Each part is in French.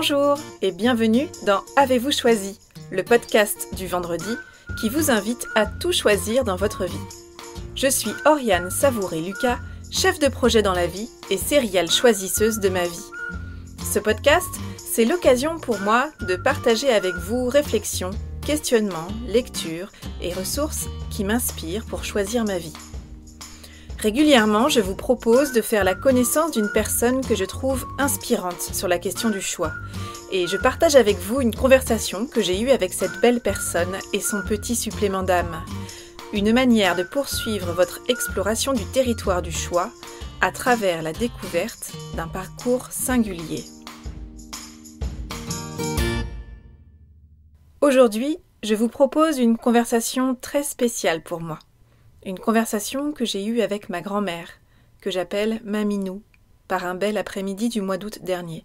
Bonjour et bienvenue dans Avez-vous choisi, le podcast du vendredi qui vous invite à tout choisir dans votre vie. Je suis Oriane Savouré-Lucas, chef de projet dans la vie et serial choisisseuse de ma vie. Ce podcast, c'est l'occasion pour moi de partager avec vous réflexions, questionnements, lectures et ressources qui m'inspirent pour choisir ma vie. Régulièrement, je vous propose de faire la connaissance d'une personne que je trouve inspirante sur la question du choix. Et je partage avec vous une conversation que j'ai eue avec cette belle personne et son petit supplément d'âme. Une manière de poursuivre votre exploration du territoire du choix à travers la découverte d'un parcours singulier. Aujourd'hui, je vous propose une conversation très spéciale pour moi. Une conversation que j'ai eue avec ma grand-mère, que j'appelle Maminou, par un bel après-midi du mois d'août dernier.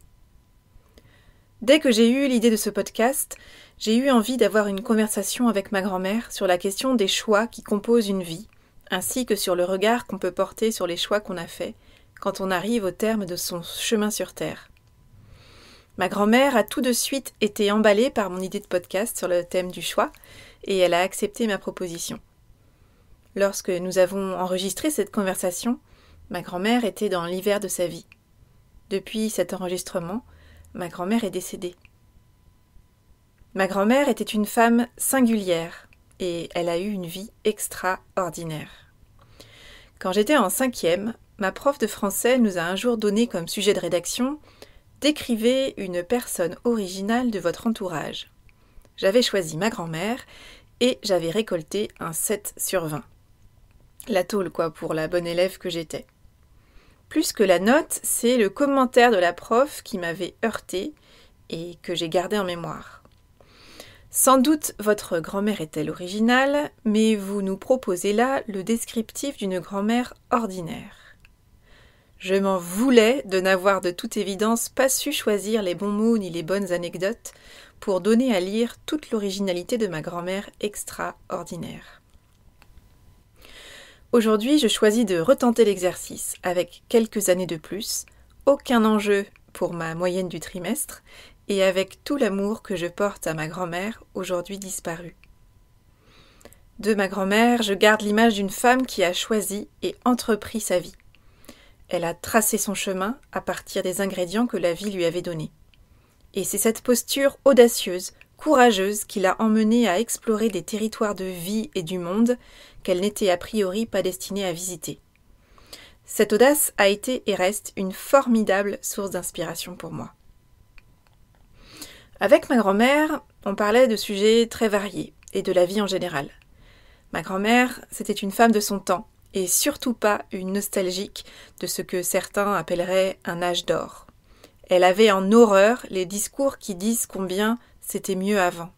Dès que j'ai eu l'idée de ce podcast, j'ai eu envie d'avoir une conversation avec ma grand-mère sur la question des choix qui composent une vie, ainsi que sur le regard qu'on peut porter sur les choix qu'on a faits quand on arrive au terme de son chemin sur Terre. Ma grand-mère a tout de suite été emballée par mon idée de podcast sur le thème du choix, et elle a accepté ma proposition. Lorsque nous avons enregistré cette conversation, ma grand-mère était dans l'hiver de sa vie. Depuis cet enregistrement, ma grand-mère est décédée. Ma grand-mère était une femme singulière et elle a eu une vie extraordinaire. Quand j'étais en 5e, ma prof de français nous a un jour donné comme sujet de rédaction « Décrivez une personne originale de votre entourage ». J'avais choisi ma grand-mère et j'avais récolté un 7 sur 20. La tôle, pour la bonne élève que j'étais. Plus que la note, c'est le commentaire de la prof qui m'avait heurté et que j'ai gardé en mémoire. Sans doute votre grand-mère est-elle originale, mais vous nous proposez là le descriptif d'une grand-mère ordinaire. Je m'en voulais de n'avoir de toute évidence pas su choisir les bons mots ni les bonnes anecdotes pour donner à lire toute l'originalité de ma grand-mère extraordinaire. Aujourd'hui, je choisis de retenter l'exercice avec quelques années de plus, aucun enjeu pour ma moyenne du trimestre et avec tout l'amour que je porte à ma grand-mère, aujourd'hui disparue. De ma grand-mère, je garde l'image d'une femme qui a choisi et entrepris sa vie. Elle a tracé son chemin à partir des ingrédients que la vie lui avait donnés. Et c'est cette posture audacieuse, courageuse qui l'a emmenée à explorer des territoires de vie et du monde qu'elle n'était a priori pas destinée à visiter. Cette audace a été et reste une formidable source d'inspiration pour moi. Avec ma grand-mère, on parlait de sujets très variés et de la vie en général. Ma grand-mère, c'était une femme de son temps et surtout pas une nostalgique de ce que certains appelleraient un âge d'or. Elle avait en horreur les discours qui disent combien c'était mieux avant.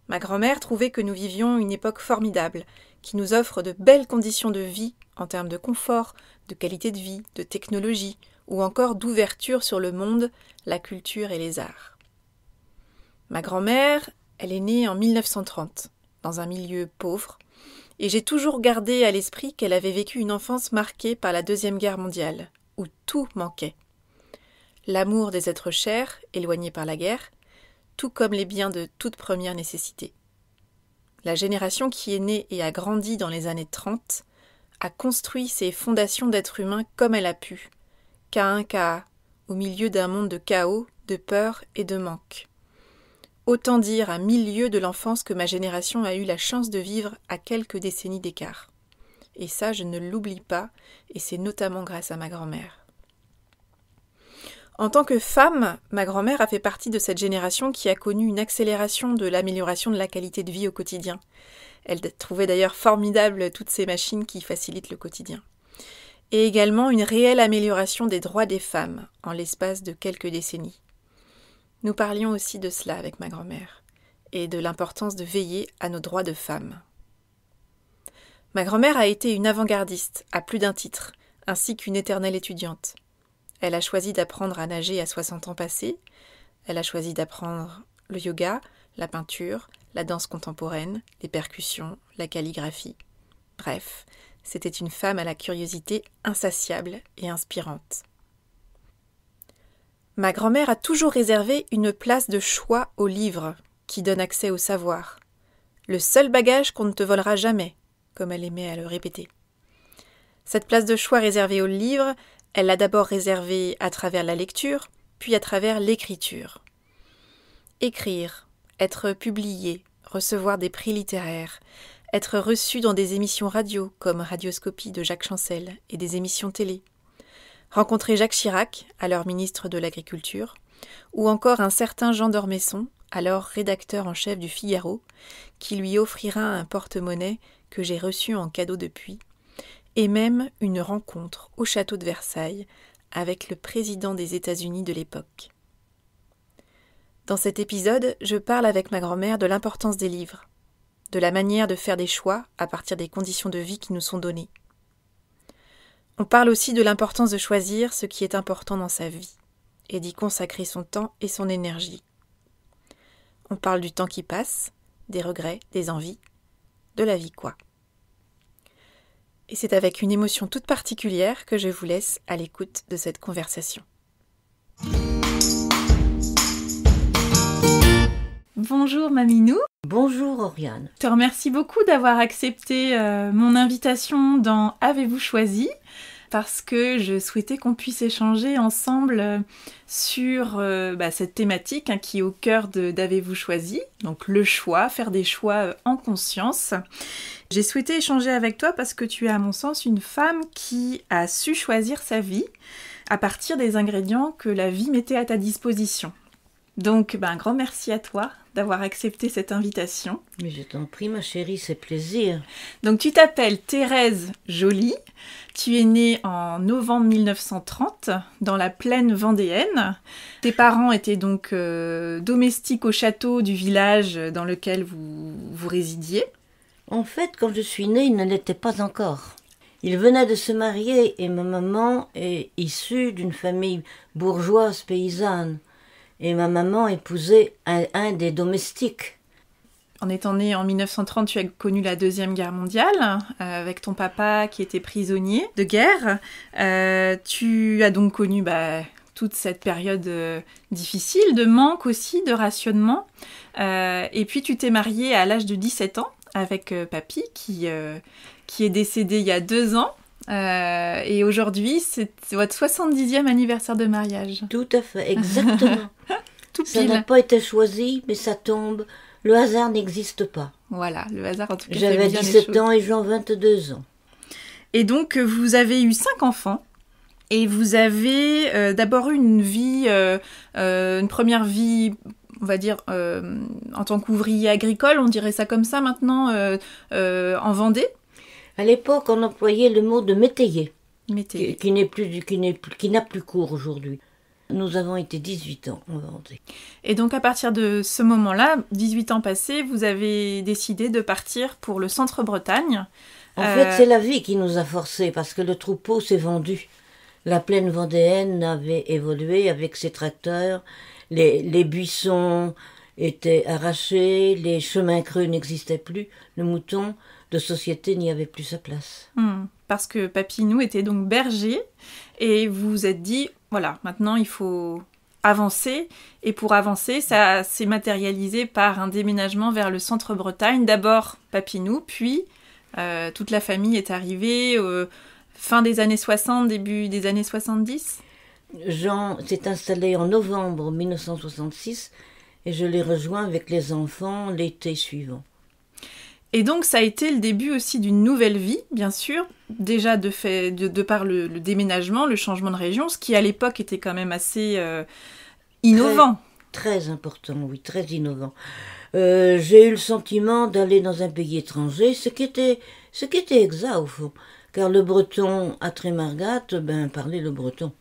Ma grand-mère trouvait que nous vivions une époque formidable, qui nous offre de belles conditions de vie en termes de confort, de qualité de vie, de technologie, ou encore d'ouverture sur le monde, la culture et les arts. Ma grand-mère, elle est née en 1930, dans un milieu pauvre, et j'ai toujours gardé à l'esprit qu'elle avait vécu une enfance marquée par la Deuxième Guerre mondiale, où tout manquait. L'amour des êtres chers, éloignés par la guerre, tout comme les biens de toute première nécessité. La génération qui est née et a grandi dans les années 30 a construit ses fondations d'être humain comme elle a pu, cas un cas, au milieu d'un monde de chaos, de peur et de manque. Autant dire à 1000 lieues de l'enfance que ma génération a eu la chance de vivre à quelques décennies d'écart. Et ça, je ne l'oublie pas, et c'est notamment grâce à ma grand-mère. En tant que femme, ma grand-mère a fait partie de cette génération qui a connu une accélération de l'amélioration de la qualité de vie au quotidien. Elle trouvait d'ailleurs formidable toutes ces machines qui facilitent le quotidien. Et également une réelle amélioration des droits des femmes en l'espace de quelques décennies. Nous parlions aussi de cela avec ma grand-mère et de l'importance de veiller à nos droits de femmes. Ma grand-mère a été une avant-gardiste à plus d'un titre, ainsi qu'une éternelle étudiante. Elle a choisi d'apprendre à nager à 60 ans passés. Elle a choisi d'apprendre le yoga, la peinture, la danse contemporaine, les percussions, la calligraphie. Bref, c'était une femme à la curiosité insatiable et inspirante. Ma grand-mère a toujours réservé une place de choix au livre, qui donne accès au savoir. Le seul bagage qu'on ne te volera jamais, comme elle aimait à le répéter. Cette place de choix réservée au livre, elle l'a d'abord réservée à travers la lecture, puis à travers l'écriture. Écrire, être publié, recevoir des prix littéraires, être reçu dans des émissions radio comme Radioscopie de Jacques Chancel et des émissions télé, rencontrer Jacques Chirac, alors ministre de l'Agriculture, ou encore un certain Jean d'Ormesson, alors rédacteur en chef du Figaro, qui lui offrira un porte-monnaie que j'ai reçu en cadeau depuis, et même une rencontre au château de Versailles avec le président des États-Unis de l'époque. Dans cet épisode, je parle avec ma grand-mère de l'importance des livres, de la manière de faire des choix à partir des conditions de vie qui nous sont données. On parle aussi de l'importance de choisir ce qui est important dans sa vie et d'y consacrer son temps et son énergie. On parle du temps qui passe, des regrets, des envies, de la vie quoi. Et c'est avec une émotion toute particulière que je vous laisse à l'écoute de cette conversation. Bonjour Maminou. Bonjour Oriane. Je te remercie beaucoup d'avoir accepté mon invitation dans Avez-vous choisi ? Parce que je souhaitais qu'on puisse échanger ensemble sur cette thématique qui est au cœur d'Avez-vous choisi ? Donc le choix, faire des choix en conscience. J'ai souhaité échanger avec toi parce que tu es à mon sens une femme qui a su choisir sa vie à partir des ingrédients que la vie mettait à ta disposition. Donc un grand merci à toi d'avoir accepté cette invitation. Mais je t'en prie ma chérie, c'est plaisir. Donc tu t'appelles Thérèse Joly, tu es née en novembre 1930 dans la plaine vendéenne. Tes parents étaient donc domestiques au château du village dans lequel vous résidiez. En fait, quand je suis née, ils ne l'étaient pas encore. Ils venaient de se marier et ma maman est issue d'une famille bourgeoise paysanne. Et ma maman épousait un des domestiques. En étant née en 1930, tu as connu la Deuxième Guerre mondiale, avec ton papa qui était prisonnier de guerre. Tu as donc connu toute cette période difficile, de manque aussi, de rationnement. Et puis tu t'es mariée à l'âge de 17 ans avec papy, qui est décédé il y a 2 ans. Et aujourd'hui, c'est votre 70e anniversaire de mariage. Tout à fait, exactement. Tout ça pile. n'a pas été choisi, mais ça tombe. Le hasard n'existe pas. Voilà, le hasard en tout cas. J'avais 17 ans et Jean 22 ans. Et donc, vous avez eu 5 enfants. Et vous avez d'abord eu une vie, une première vie, on va dire, en tant qu'ouvrier agricole, on dirait ça comme ça maintenant, en Vendée. À l'époque, on employait le mot de métayer, Métayer. qui n'a plus cours aujourd'hui. Nous avons été 18 ans en Vendée. Et donc à partir de ce moment-là, 18 ans passés, vous avez décidé de partir pour le centre-Bretagne. En fait, c'est la vie qui nous a forcés, parce que le troupeau s'est vendu. La plaine vendéenne avait évolué avec ses tracteurs, les buissons étaient arrachés, les chemins creux n'existaient plus, le mouton de société n'y avait plus sa place. Parce que Papinou était donc berger, et vous vous êtes dit, voilà, maintenant il faut avancer, et pour avancer, ça s'est matérialisé par un déménagement vers le centre-Bretagne. D'abord Papinou, puis toute la famille est arrivée fin des années 60, début des années 70. Jean s'est installé en novembre 1966, et je l'ai rejoint avec les enfants l'été suivant. Et donc ça a été le début aussi d'une nouvelle vie, bien sûr, déjà de par le déménagement, le changement de région, ce qui à l'époque était quand même assez innovant. Très important, oui, très innovant. J'ai eu le sentiment d'aller dans un pays étranger, ce qui était exact au fond, car le breton à Trémargat, parlait le breton.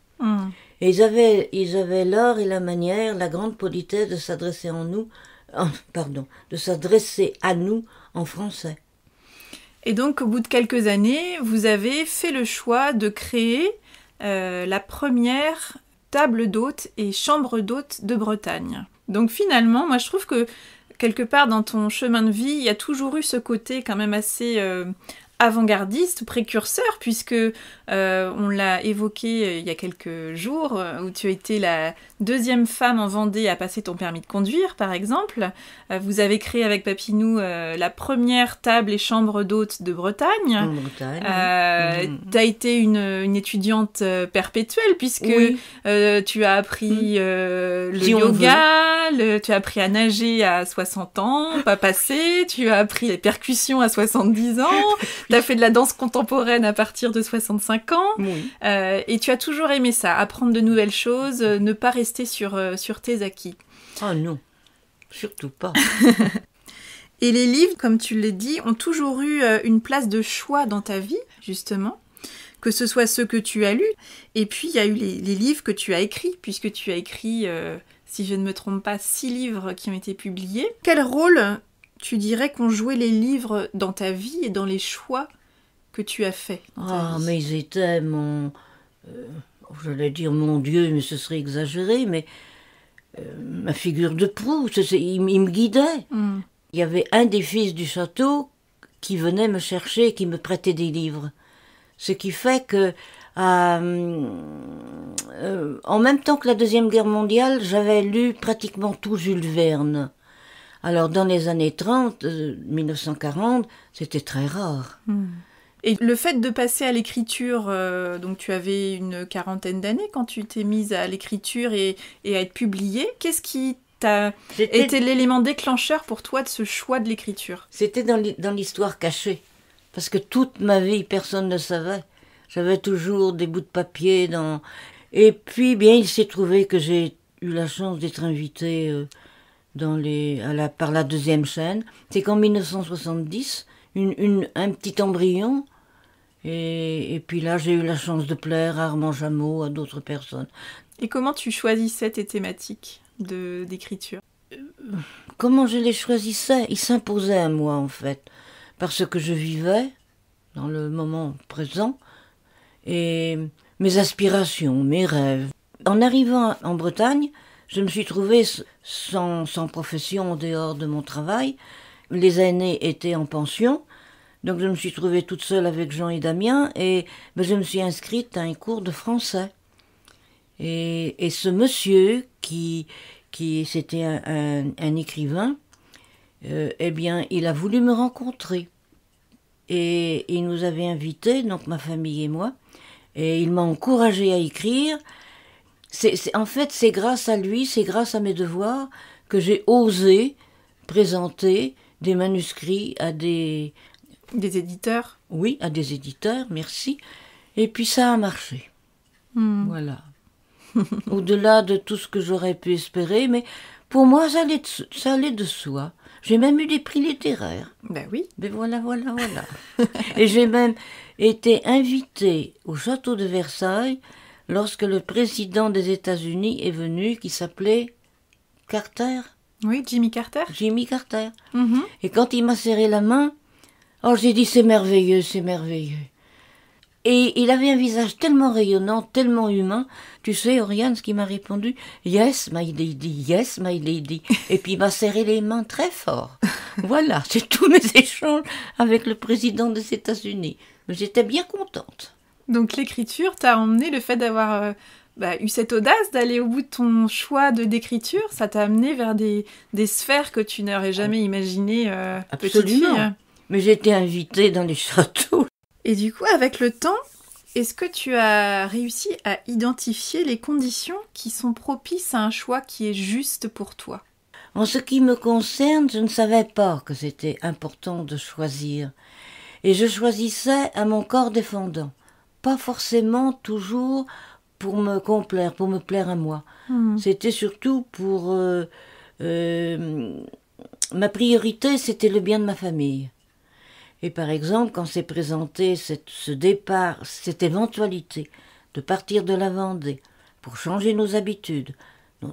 Et ils avaient l'art et la manière, la grande politesse de s'adresser à nous en français. Et donc, au bout de quelques années, vous avez fait le choix de créer la première table d'hôtes et chambre d'hôtes de Bretagne. Donc finalement, moi je trouve que quelque part dans ton chemin de vie, il y a toujours eu ce côté quand même assez avant-gardiste, précurseur, puisque on l'a évoqué il y a quelques jours, où tu as été la deuxième femme en Vendée à passer ton permis de conduire, par exemple. Vous avez créé avec Papinou la première table et chambre d'hôtes de Bretagne. En Bretagne. Tu as été une étudiante perpétuelle, puisque Oui. tu as appris le Si on yoga, tu as appris à nager à 60 ans, pas passé, tu as appris les percussions à 70 ans, tu as fait de la danse contemporaine à partir de 65 ans, Oui. et tu as toujours aimé ça, apprendre de nouvelles choses, ne pas rester sur tes acquis. Oh non, surtout pas. Et les livres, comme tu l'as dit, ont toujours eu une place de choix dans ta vie, justement, que ce soit ceux que tu as lus, et puis il y a eu les livres que tu as écrits, puisque tu as écrit, si je ne me trompe pas, 6 livres qui ont été publiés. Quel rôle tu dirais qu'ont joué les livres dans ta vie et dans les choix que tu as faits dans ta vie? Mais ils étaient j'allais dire mon Dieu, mais ce serait exagéré, mais ma figure de proue, ils me guidaient. Il y avait un des fils du château qui venait me chercher, qui me prêtait des livres. Ce qui fait que, en même temps que la Deuxième Guerre mondiale, j'avais lu pratiquement tout Jules Verne. Alors, dans les années 30, 1940, c'était très rare. Et le fait de passer à l'écriture, donc tu avais une quarantaine d'années quand tu t'es mise à l'écriture et à être publiée, qu'est-ce qui t'a été l'élément déclencheur pour toi de ce choix de l'écriture? C'était dans l'histoire cachée. Parce que toute ma vie, personne ne savait. J'avais toujours des bouts de papier dans... Et puis, bien, il s'est trouvé que j'ai eu la chance d'être invitée par la deuxième chaîne. C'est qu'en 1970, un petit embryon, et puis là, j'ai eu la chance de plaire à Armand Jameau, à d'autres personnes. Et comment tu choisissais tes thématiques d'écriture? Comment je les choisissais? Ils s'imposaient à moi, en fait. Parce que je vivais dans le moment présent et mes aspirations, mes rêves. En arrivant en Bretagne, je me suis trouvée sans profession en dehors de mon travail. Les aînés étaient en pension, donc je me suis trouvée toute seule avec Jean et Damien et je me suis inscrite à un cours de français. Et ce monsieur qui c'était un écrivain, eh bien, il a voulu me rencontrer. Et il nous avait invités, donc ma famille et moi, et il m'a encouragée à écrire. En fait, c'est grâce à lui, c'est grâce à mes devoirs que j'ai osé présenter des manuscrits à des éditeurs. Oui, à des éditeurs, merci. Et puis ça a marché. Voilà. Au-delà de tout ce que j'aurais pu espérer, mais pour moi, ça allait de soi. J'ai même eu des prix littéraires. Ben oui. Mais voilà. Et j'ai même été invitée au château de Versailles lorsque le président des États-Unis est venu, qui s'appelait Carter. Oui, Jimmy Carter. Jimmy Carter. Et quand il m'a serré la main, j'ai dit c'est merveilleux, c'est merveilleux. Et il avait un visage tellement rayonnant, tellement humain. Tu sais, Oriane, ce qu'il m'a répondu? Yes, my lady, yes, my lady. Et puis il m'a serré les mains très fort. Voilà, c'est tous mes échanges avec le président des États-Unis. Mais j'étais bien contente. Donc l'écriture t'a emmené, le fait d'avoir eu cette audace d'aller au bout de ton choix d'écriture, ça t'a amené vers des sphères que tu n'aurais jamais imaginées petite fille. Mais j'étais invitée dans les châteaux. Et du coup, avec le temps, est-ce que tu as réussi à identifier les conditions qui sont propices à un choix qui est juste pour toi? En ce qui me concerne, je ne savais pas que c'était important de choisir. Et je choisissais à mon corps défendant. Pas forcément toujours pour me complaire, pour me plaire à moi. C'était surtout pour... ma priorité, c'était le bien de ma famille. Et par exemple, quand s'est présenté ce départ, cette éventualité de partir de la Vendée pour changer nos habitudes,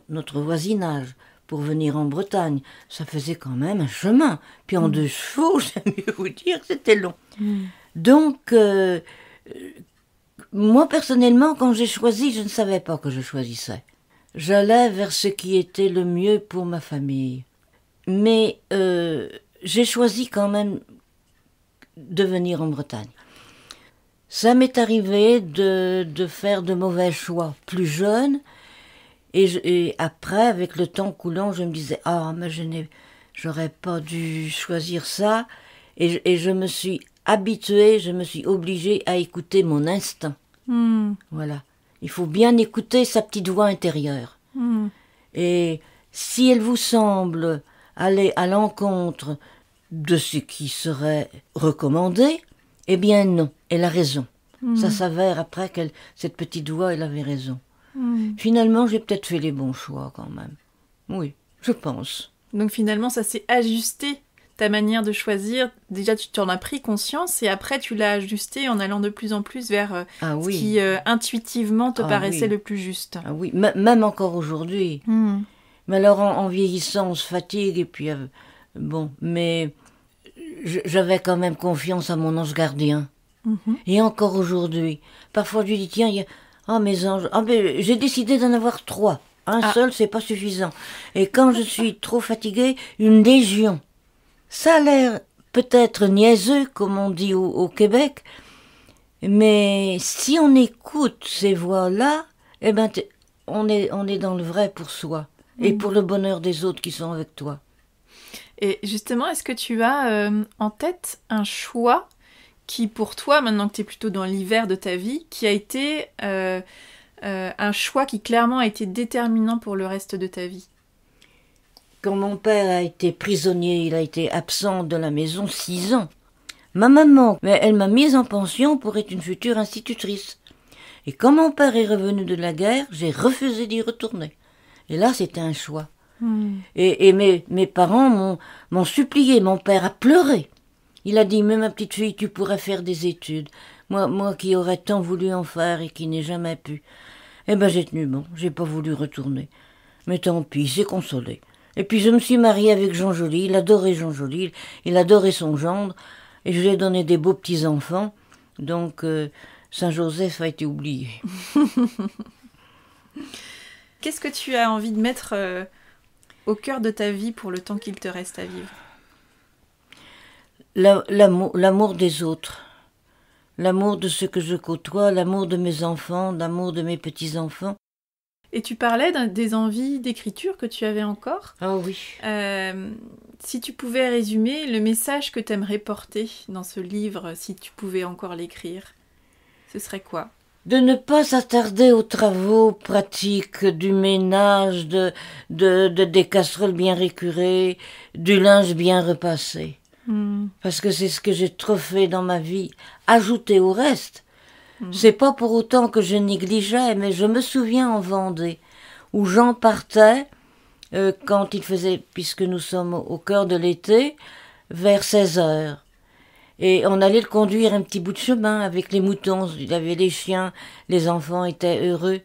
notre voisinage, pour venir en Bretagne, ça faisait quand même un chemin. Puis en 2 chevaux, j'aime mieux vous dire que c'était long. Donc, moi personnellement, quand j'ai choisi, je ne savais pas que je choisissais. J'allais vers ce qui était le mieux pour ma famille. Mais j'ai choisi quand même de venir en Bretagne. Ça m'est arrivé de faire de mauvais choix plus jeune, et après, avec le temps coulant, je me disais « Ah, mais j'aurais pas dû choisir ça », et je me suis habituée, je me suis obligée à écouter mon instinct. Voilà. Il faut bien écouter sa petite voix intérieure. Et si elle vous semble aller à l'encontre de ce qui serait recommandé, eh bien non, elle a raison. Ça s'avère après que cette petite voix, elle avait raison. Finalement, j'ai peut-être fait les bons choix quand même. Oui, je pense. Donc finalement, ça s'est ajusté, ta manière de choisir. Déjà, tu t'en as pris conscience et après, tu l'as ajusté en allant de plus en plus vers ce qui intuitivement te paraissait le plus juste. Ah oui, même encore aujourd'hui. Mais alors, en vieillissant, on se fatigue et puis... bon, mais j'avais quand même confiance à mon ange gardien. Et encore aujourd'hui. Parfois, je lui dis, tiens, mes anges... mais j'ai décidé d'en avoir 3. Un seul, c'est pas suffisant. Et quand je suis trop fatiguée, une légion. Ça a l'air peut-être niaiseux, comme on dit au Québec, mais si on écoute ces voix-là, eh ben, on est dans le vrai pour soi et pour le bonheur des autres qui sont avec toi. Et justement, est-ce que tu as en tête un choix qui, pour toi, maintenant que tu es plutôt dans l'hiver de ta vie, qui a été un choix qui clairement a été déterminant pour le reste de ta vie? Quand mon père a été prisonnier, il a été absent de la maison 6 ans. Ma maman, elle m'a mise en pension pour être une future institutrice. Et quand mon père est revenu de la guerre, j'ai refusé d'y retourner. Et là, c'était un choix. Et mes parents m'ont supplié, mon père a pleuré. Il a dit, mais ma petite fille, tu pourrais faire des études. Moi qui aurais tant voulu en faire et qui n'ai jamais pu. Eh ben j'ai tenu bon, j'ai pas voulu retourner. Mais tant pis, j'ai consolé. Et puis je me suis mariée avec Jean Joly, il adorait Jean Joly, il adorait son gendre, et je lui ai donné des beaux petits-enfants, donc Saint-Joseph a été oublié. Qu'est-ce que tu as envie de mettre au cœur de ta vie pour le temps qu'il te reste à vivre? L'amour des autres, l'amour de ceux que je côtoie, l'amour de mes enfants, l'amour de mes petits-enfants. Et tu parlais des envies d'écriture que tu avais encore. Ah oui. Si tu pouvais résumer le message que tu aimerais porter dans ce livre, si tu pouvais encore l'écrire, ce serait quoi? De ne pas s'attarder aux travaux pratiques du ménage, des casseroles bien récurées, du linge bien repassé. Parce que c'est ce que j'ai trop fait dans ma vie, ajouter au reste. C'est pas pour autant que je négligeais, mais je me souviens en Vendée, où Jean partait, quand il faisait, puisque nous sommes au cœur de l'été, vers 16 heures. Et on allait le conduire un petit bout de chemin avec les moutons, il y avait les chiens, les enfants étaient heureux.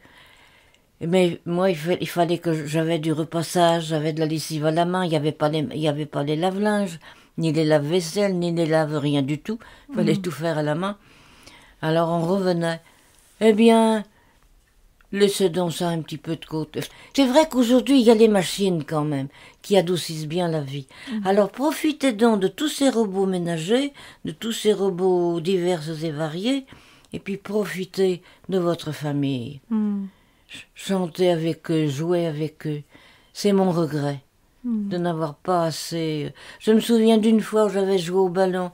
Mais moi, il fallait que j'avais du repassage, j'avais de la lessive à la main, il y avait pas les lave-linges, ni les lave-vaisselle, ni les lave rien du tout, il fallait tout faire à la main. Alors on revenait. Eh bien, laissez donc ça un petit peu de côté. C'est vrai qu'aujourd'hui, il y a les machines quand même, qui adoucissent bien la vie. Alors profitez donc de tous ces robots ménagers, de tous ces robots divers et variés, et puis profitez de votre famille. Chantez avec eux, jouez avec eux. C'est mon regret de n'avoir pas assez... Je me souviens d'une fois où j'avais joué au ballon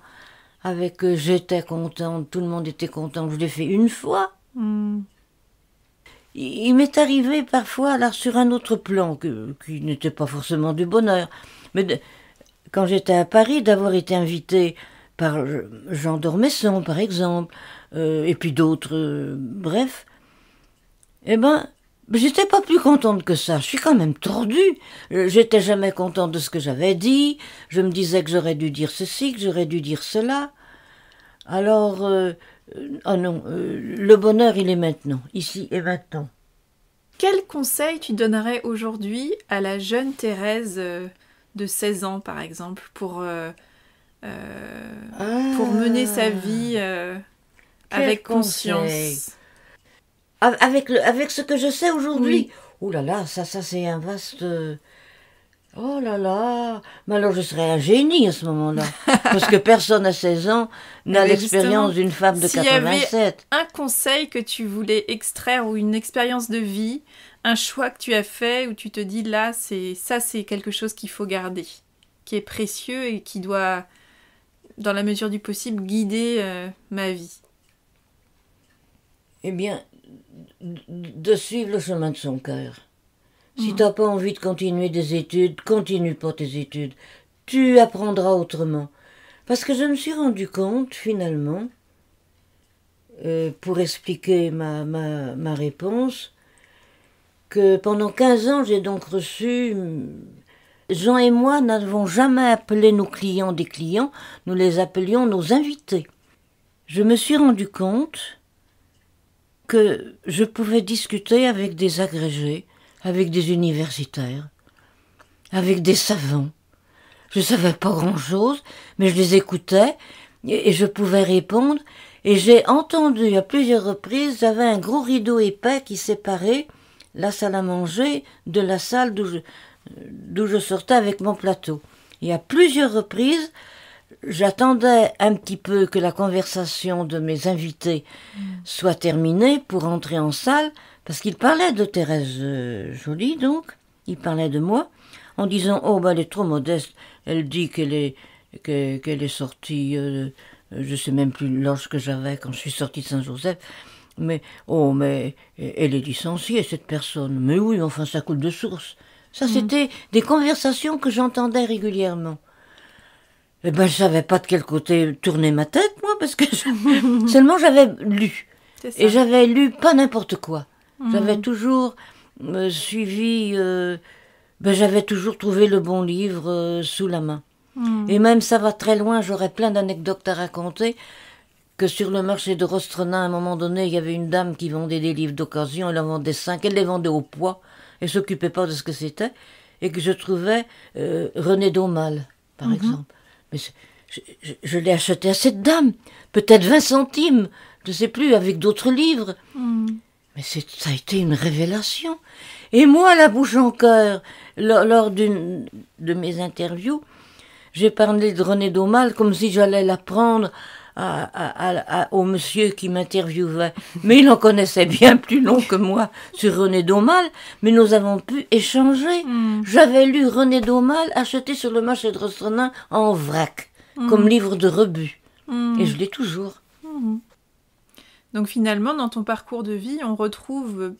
avec eux, j'étais contente, tout le monde était content. Je l'ai fait une fois. Il m'est arrivé parfois, alors sur un autre plan, qui n'était pas forcément du bonheur, mais quand j'étais à Paris, d'avoir été invitée par Jean d'Ormesson, par exemple, et puis d'autres, bref, eh ben, j'étais pas plus contente que ça. Je suis quand même tordue. J'étais jamais contente de ce que j'avais dit. Je me disais que j'aurais dû dire ceci, que j'aurais dû dire cela. Alors, oh non, le bonheur, il est maintenant, ici et maintenant. Quel conseil tu donnerais aujourd'hui à la jeune Thérèse de 16 ans, par exemple, pour mener sa vie avec conscience? Avec ce que je sais aujourd'hui. Oui. Ouh là là, ça c'est un vaste... Oh là là, mais alors je serais un génie à ce moment-là, parce que personne à 16 ans n'a Mais l'expérience d'une femme de s'il y avait 87. un conseil que tu voulais extraire ou une expérience de vie, un choix que tu as fait où tu te dis là, c'est quelque chose qu'il faut garder, qui est précieux et qui doit, dans la mesure du possible, guider ma vie. Eh bien, de suivre le chemin de son cœur. Si t'as pas envie de continuer des études, continue pas tes études. Tu apprendras autrement. Parce que je me suis rendu compte, finalement, pour expliquer ma réponse, que pendant 15 ans, j'ai donc reçu... Jean et moi n'avons jamais appelé nos clients des clients, nous les appelions nos invités. Je me suis rendu compte que je pouvais discuter avec des agrégés, avec des universitaires, avec des savants. Je savais pas grand-chose, mais je les écoutais et je pouvais répondre. Et j'ai entendu à plusieurs reprises, j'avais un gros rideau épais qui séparait la salle à manger de la salle d'où je sortais avec mon plateau. Et à plusieurs reprises, j'attendais un petit peu que la conversation de mes invités soit terminée pour entrer en salle, parce qu'ils parlaient de Thérèse Joly, donc, ils parlaient de moi, en disant « Oh, ben, elle est trop modeste, elle dit qu'elle est sortie, je sais même plus l'âge que j'avais quand je suis sortie de Saint-Joseph, mais, oh, mais, elle est licenciée, cette personne, mais oui, enfin, ça coule de source. » Ça, c'était des conversations que j'entendais régulièrement. Eh ben, je savais pas de quel côté tourner ma tête, moi, parce que seulement j'avais lu. Et j'avais lu pas n'importe quoi. J'avais toujours suivi... j'avais toujours trouvé le bon livre sous la main. Et même ça va très loin, j'aurais plein d'anecdotes à raconter, que sur le marché de Rostrenin, à un moment donné, il y avait une dame qui vendait des livres d'occasion, elle en vendait 5, elle les vendait au poids, elle s'occupait pas de ce que c'était, et que je trouvais René Daumal, par exemple. Mais je l'ai acheté à cette dame, peut-être 20 centimes, je ne sais plus, avec d'autres livres. Mais ça a été une révélation. Et moi, la bouche en cœur, lors d'une de mes interviews, j'ai parlé de René Daumal comme si j'allais l'apprendre au monsieur qui m'interviewait. Mais il en connaissait bien plus long que moi sur René Daumal, mais nous avons pu échanger. J'avais lu René Daumal acheté sur le marché de Rostrenin en vrac, comme livre de rebut. Et je l'ai toujours. Donc finalement, dans ton parcours de vie, on retrouve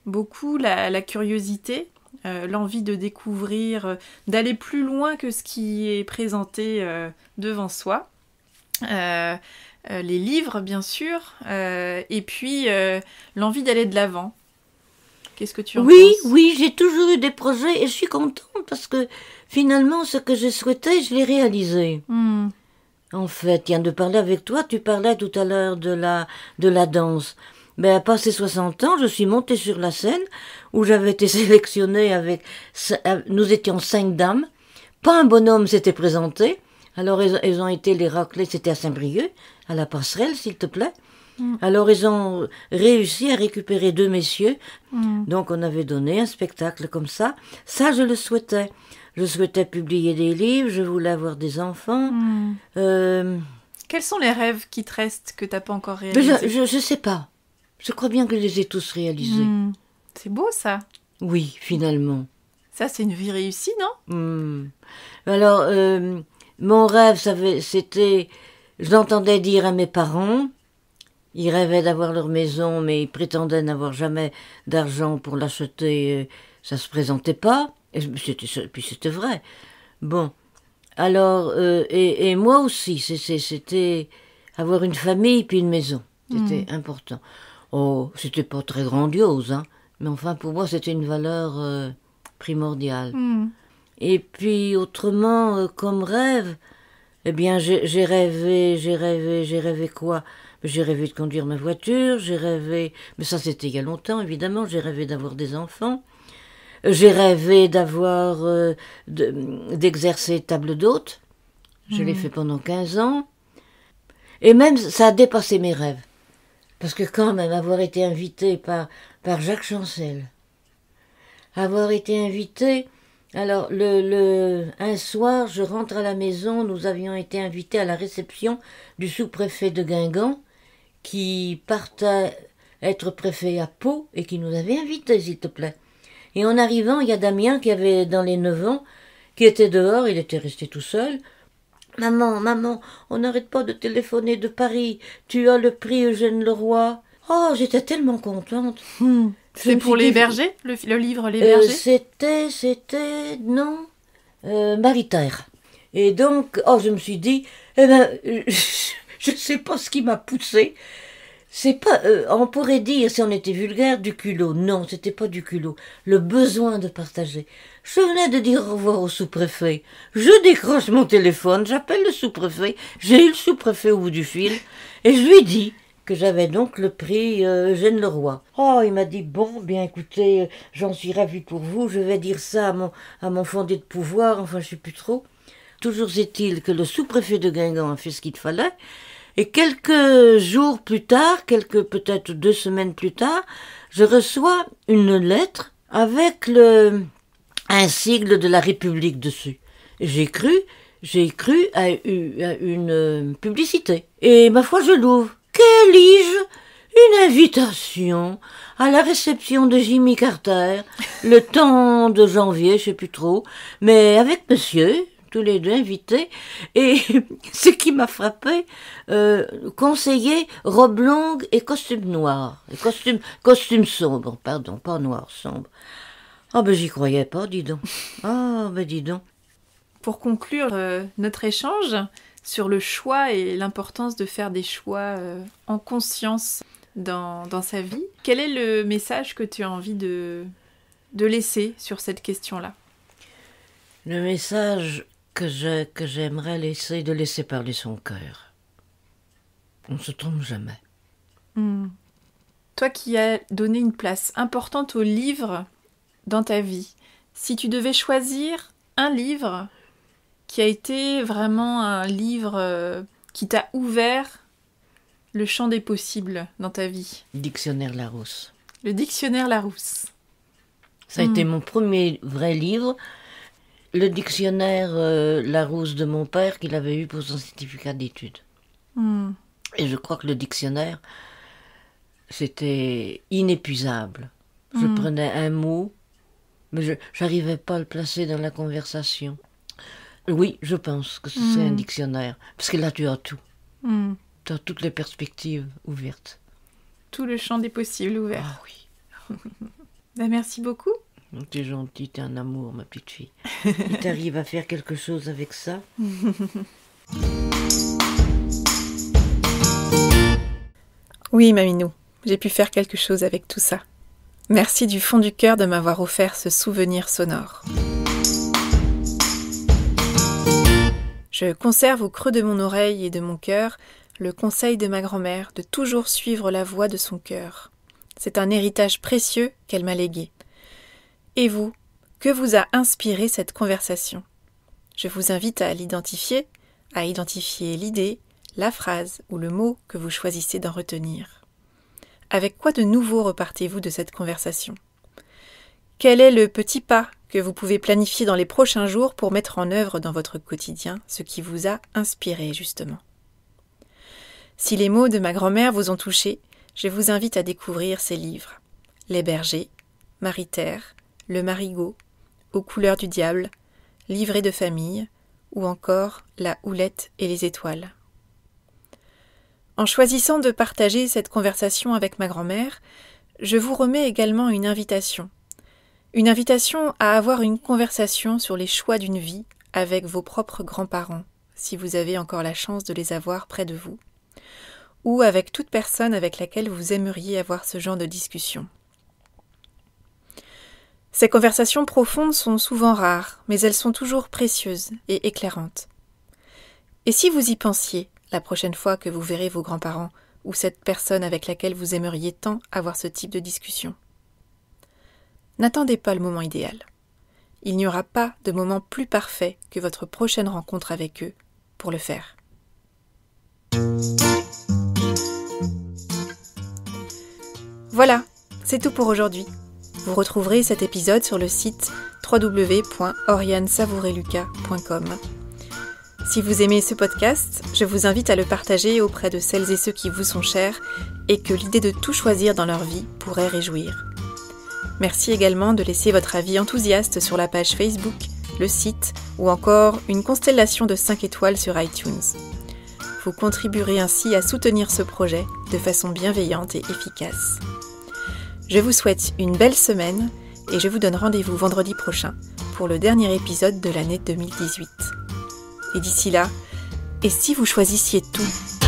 beaucoup la curiosité, l'envie de découvrir, d'aller plus loin que ce qui est présenté devant soi. Les livres, bien sûr, et puis l'envie d'aller de l'avant. Qu'est-ce que tu en penses ? Oui, j'ai toujours eu des projets et je suis contente parce que finalement, ce que je souhaitais, je l'ai réalisé. En fait, tiens, de parler avec toi, tu parlais tout à l'heure de la danse. Mais à passé 60 ans, je suis montée sur la scène où j'avais été sélectionnée avec... Nous étions 5 dames. Pas un bonhomme s'était présenté. Alors, elles ont été les raclées, c'était à Saint-Brieuc, à la passerelle, s'il te plaît. Alors, ils ont réussi à récupérer 2 messieurs. Donc, on avait donné un spectacle comme ça. Ça, je le souhaitais. Je souhaitais publier des livres, je voulais avoir des enfants. Quels sont les rêves qui te restent que tu n'as pas encore réalisés ? Je sais pas. Je crois bien que je les ai tous réalisés. C'est beau, ça. Oui, finalement. Ça, c'est une vie réussie, non ? Alors, mon rêve, c'était... Je l'entendais dire à mes parents. Ils rêvaient d'avoir leur maison, mais ils prétendaient n'avoir jamais d'argent pour l'acheter. Ça se présentait pas. Puis c'était vrai. Bon. Alors, et moi aussi, c'était avoir une famille puis une maison. C'était important. Oh, c'était pas très grandiose, hein. Mais enfin, pour moi, c'était une valeur primordiale. Et puis, autrement, comme rêve, eh bien, j'ai rêvé quoi ? J'ai rêvé de conduire ma voiture, j'ai rêvé... Mais ça, c'était il y a longtemps, évidemment. J'ai rêvé d'avoir des enfants. J'ai rêvé d'exercer table d'hôte. Je l'ai fait pendant 15 ans. Et même, ça a dépassé mes rêves. Parce que quand même, avoir été invité par Jacques Chancel, avoir été invité Alors, un soir, je rentre à la maison, nous avions été invités à la réception du sous-préfet de Guingamp, qui partait être préfet à Pau et qui nous avait invités, s'il te plaît. Et en arrivant, il y a Damien qui avait dans les 9 ans, qui était dehors, il était resté tout seul. Maman, maman, on n'arrête pas de téléphoner de Paris, tu as le prix Eugène Leroy. Oh, j'étais tellement contente. C'est pour les bergers, le livre Les bergers Non, Marie-Terre. Et donc, oh, je me suis dit, eh ben, je sais pas ce qui m'a poussée. C'est pas, on pourrait dire, si on était vulgaire, du culot. Non, c'était pas du culot. Le besoin de partager. Je venais de dire au revoir au sous-préfet. Je décroche mon téléphone, j'appelle le sous-préfet. J'ai eu le sous-préfet au bout du fil. Et je lui dis que j'avais donc le prix Eugène Leroy. Oh, il m'a dit, bon, bien écoutez, j'en suis ravi pour vous. Je vais dire ça à mon fondé de pouvoir. Enfin, je sais plus trop. Toujours est-il que le sous-préfet de Guingamp a fait ce qu'il fallait. Et quelques jours plus tard, peut-être 2 semaines plus tard, je reçois une lettre avec un sigle de la République dessus. J'ai cru à une publicité. Et ma foi, je l'ouvre. Que lis-je ? Une invitation à la réception de Jimmy Carter, le temps de janvier, je sais plus trop, mais avec monsieur, tous les deux invités, et ce qui m'a frappé, conseiller robe longue et costume noir, et costume sombre, pardon, pas noir, sombre. Ah ben j'y croyais pas, dis donc. Ah ben dis donc. Pour conclure notre échange sur le choix et l'importance de faire des choix en conscience dans sa vie, quel est le message que tu as envie de laisser sur cette question-là ? Le message que j'aimerais de laisser parler son cœur. On ne se trompe jamais. Toi qui as donné une place importante au livre dans ta vie, si tu devais choisir un livre qui a été vraiment un livre qui t'a ouvert le champ des possibles dans ta vie. Dictionnaire Larousse. Le dictionnaire Larousse. Ça a été mon premier vrai livre. Le dictionnaire Larousse de mon père qu'il avait eu pour son certificat d'études. Et je crois que le dictionnaire, c'était inépuisable. Je prenais un mot, mais je n'arrivais pas à le placer dans la conversation. Oui, je pense que c'est un dictionnaire. Parce que là, tu as tout. Tu as toutes les perspectives ouvertes. Tout le champ des possibles ouvert. Ah oui. Merci beaucoup. T'es gentille, t'es un amour, ma petite fille. Et t'arrives à faire quelque chose avec ça. Oui, Maminou, j'ai pu faire quelque chose avec tout ça. Merci du fond du cœur de m'avoir offert ce souvenir sonore. Je conserve au creux de mon oreille et de mon cœur le conseil de ma grand-mère de toujours suivre la voix de son cœur. C'est un héritage précieux qu'elle m'a légué. Et vous, que vous a inspiré cette conversation ? Je vous invite à l'identifier, à identifier l'idée, la phrase ou le mot que vous choisissez d'en retenir. Avec quoi de nouveau repartez-vous de cette conversation ? Quel est le petit pas que vous pouvez planifier dans les prochains jours pour mettre en œuvre dans votre quotidien ce qui vous a inspiré justement ? Si les mots de ma grand-mère vous ont touché, je vous invite à découvrir ses livres. Les bergers, Marie-Terre, Le marigot, Aux couleurs du diable, Livret de famille, ou encore La houlette et les étoiles. En choisissant de partager cette conversation avec ma grand-mère, je vous remets également une invitation. Une invitation à avoir une conversation sur les choix d'une vie avec vos propres grands-parents, si vous avez encore la chance de les avoir près de vous, ou avec toute personne avec laquelle vous aimeriez avoir ce genre de discussion. Ces conversations profondes sont souvent rares, mais elles sont toujours précieuses et éclairantes. Et si vous y pensiez, la prochaine fois que vous verrez vos grands-parents ou cette personne avec laquelle vous aimeriez tant avoir ce type de discussion? N'attendez pas le moment idéal. Il n'y aura pas de moment plus parfait que votre prochaine rencontre avec eux pour le faire. Voilà, c'est tout pour aujourd'hui. Vous retrouverez cet épisode sur le site www.oriansavoureluca.com. Si vous aimez ce podcast, je vous invite à le partager auprès de celles et ceux qui vous sont chers et que l'idée de tout choisir dans leur vie pourrait réjouir. Merci également de laisser votre avis enthousiaste sur la page Facebook, le site ou encore une constellation de 5 étoiles sur iTunes. Vous contribuerez ainsi à soutenir ce projet de façon bienveillante et efficace. Je vous souhaite une belle semaine et je vous donne rendez-vous vendredi prochain pour le dernier épisode de l'année 2018. Et d'ici là, et si vous choisissiez tout ?